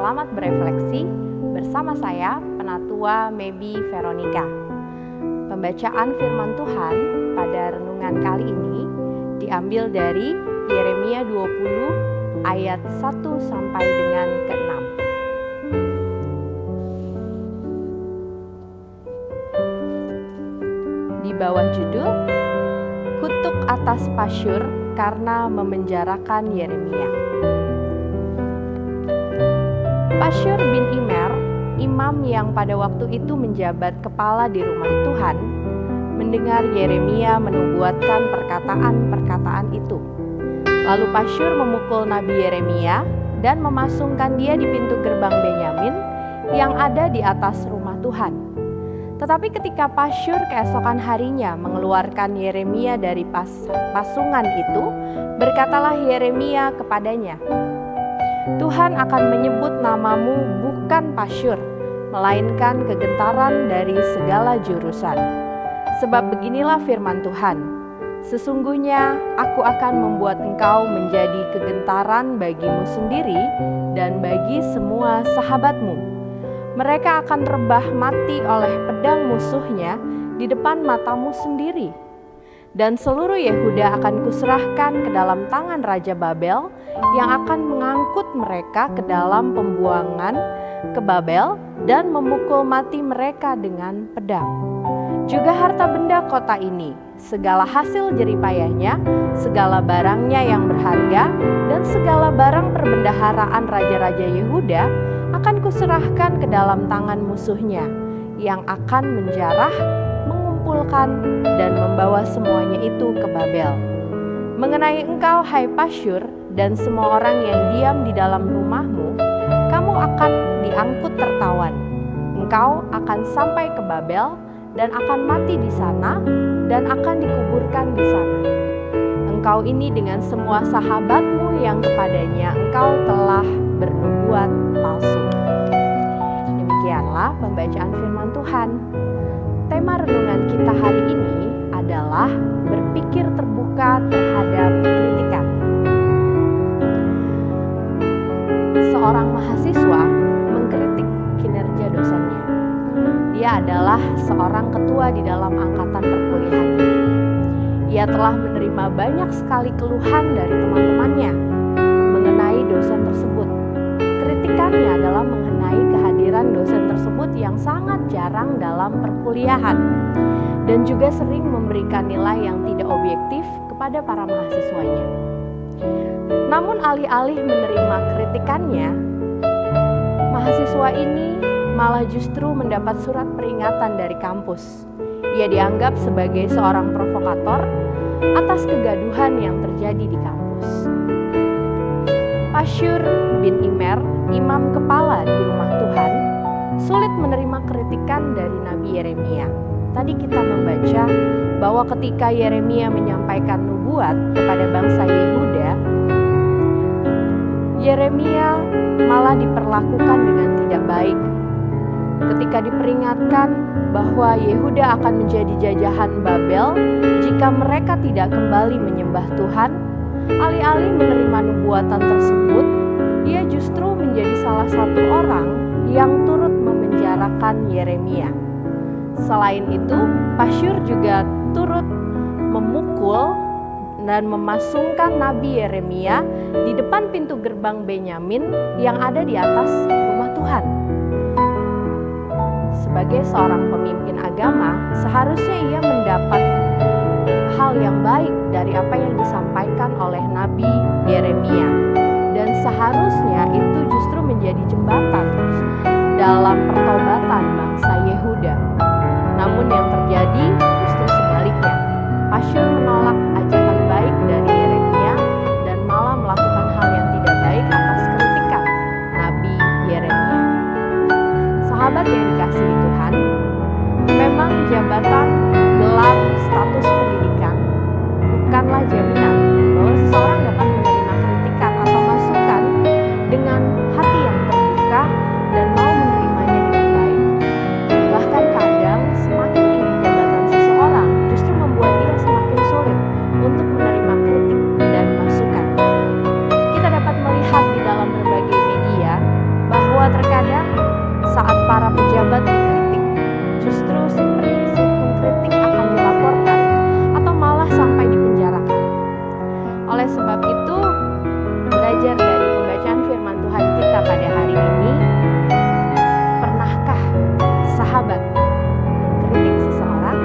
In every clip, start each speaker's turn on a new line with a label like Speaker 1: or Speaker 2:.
Speaker 1: selamat berefleksi bersama saya, Penatua Maybe Veronica. Pembacaan firman Tuhan pada renungan kali ini diambil dari Yeremia 20 ayat 1 sampai dengan ke-6. Di bawah judul Kutuk atas Pasyur karena memenjarakan Yeremia. Pasyur bin Immer, imam yang pada waktu itu menjabat kepala di rumah Tuhan, mendengar Yeremia menubuatkan perkataan-perkataan itu. Lalu Pasyur memukul Nabi Yeremia dan memasungkan dia di pintu gerbang Benyamin yang ada di atas rumah Tuhan. Tetapi ketika Pasyur keesokan harinya mengeluarkan Yeremia dari pasungan itu, berkatalah Yeremia kepadanya, Tuhan akan menyebut namamu bukan Pasyur, melainkan kegentaran dari segala jurusan. Sebab beginilah firman Tuhan, sesungguhnya aku akan membuat engkau menjadi kegentaran bagimu sendiri dan bagi semua sahabatmu. Mereka akan rebah mati oleh pedang musuhnya di depan matamu sendiri. Dan seluruh Yehuda akan kuserahkan ke dalam tangan Raja Babel yang akan mengangkut mereka ke dalam pembuangan ke Babel dan memukul mati mereka dengan pedang. Juga harta benda kota ini, segala hasil jeripayahnya, segala barangnya yang berharga, dan segala barang perbendaharaan raja-raja Yehuda akan kuserahkan ke dalam tangan musuhnya yang akan menjarah, mengumpulkan dan membawa semuanya itu ke Babel. Mengenai engkau, hai Pasyur, dan semua orang yang diam di dalam rumahmu, kamu akan diangkut tertawan. Engkau akan sampai ke Babel dan akan mati di sana dan akan dikuburkan di sana. Engkau ini dengan semua sahabatmu yang kepadanya engkau telah bernubuat palsu. Demikianlah pembacaan firman Tuhan. Tema renungan kita hari ini adalah berpikir terbuka terhadap kritikan. Seorang mahasiswa mengkritik kinerja dosennya. Dia adalah seorang ketua di dalam angkatan perkuliahannya. Ia telah menerima banyak sekali keluhan dari teman-temannya mengenai dosen tersebut. Kritikannya adalah mengenai kehadiran dosen tersebut yang sangat jarang dalam perkuliahan dan juga sering memberikan nilai yang tidak objektif kepada para mahasiswanya. Namun alih-alih menerima kritikannya, mahasiswa ini malah justru mendapat surat peringatan dari kampus. Ia dianggap sebagai seorang provokator atas kegaduhan yang terjadi di kampus. Pasyur bin Immer, imam kepala di rumah Tuhan, sulit menerima kritikan dari Nabi Yeremia. Tadi kita membaca bahwa ketika Yeremia menyampaikan nubuat kepada bangsa Yehuda, Yeremia malah diperlakukan dengan tidak baik. Ketika diperingatkan bahwa Yehuda akan menjadi jajahan Babel jika mereka tidak kembali menyembah Tuhan, alih-alih menerima nubuatan tersebut, ia justru menjadi salah satu orang yang turut memenjarakan Yeremia. Selain itu, Pasyur juga turut memukul dan memasungkan Nabi Yeremia di depan pintu gerbang Benyamin yang ada di atas rumah Tuhan. Sebagai seorang pemimpin agama, seharusnya ia mendapat hal yang baik dari apa yang disampaikan oleh Nabi Yeremia, dan seharusnya itu justru menjadi jembatan dalam pertobatan bangsa Yehuda. Namun yang terjadi justru sebaliknya. Pasyur menolak ajakan baik dari Yeremia dan malah melakukan hal yang tidak baik atas kritikan Nabi Yeremia. Sahabat yang dikasihi Tuhan, memang jabatan, gelar, status pendidikan bukanlah jaminan bahwa seseorang dapat menerima kritikan atau masukan dengan hati yang terbuka dan mau menerimanya dengan baik. Bahkan kadang semakin tinggi jabatan seseorang justru membuat ia semakin sulit untuk menerima kritik dan masukan. Kita dapat melihat di dalam berbagai media bahwa pejabat dikritik, justru si pengkritik akan dilaporkan atau malah sampai dipenjarakan. Oleh sebab itu, belajar dari pembacaan firman Tuhan kita pada hari ini, pernahkah sahabat mengkritik seseorang?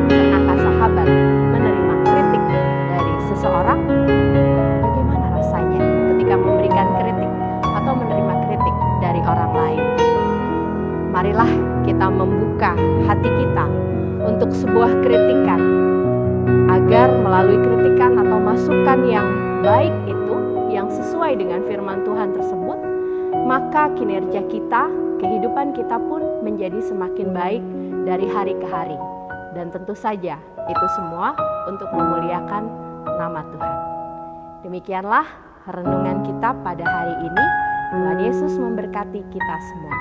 Speaker 1: Pernahkah sahabat menerima kritik dari seseorang? Bagaimana rasanya ketika memberikan kritik atau menerima kritik dari orang lain? Marilah kita membuka hati kita untuk sebuah kritikan, agar melalui kritikan atau masukan yang baik itu, yang sesuai dengan firman Tuhan tersebut, maka kinerja kita, kehidupan kita pun menjadi semakin baik dari hari ke hari. Dan tentu saja itu semua untuk memuliakan nama Tuhan. Demikianlah renungan kita pada hari ini. Tuhan Yesus memberkati kita semua.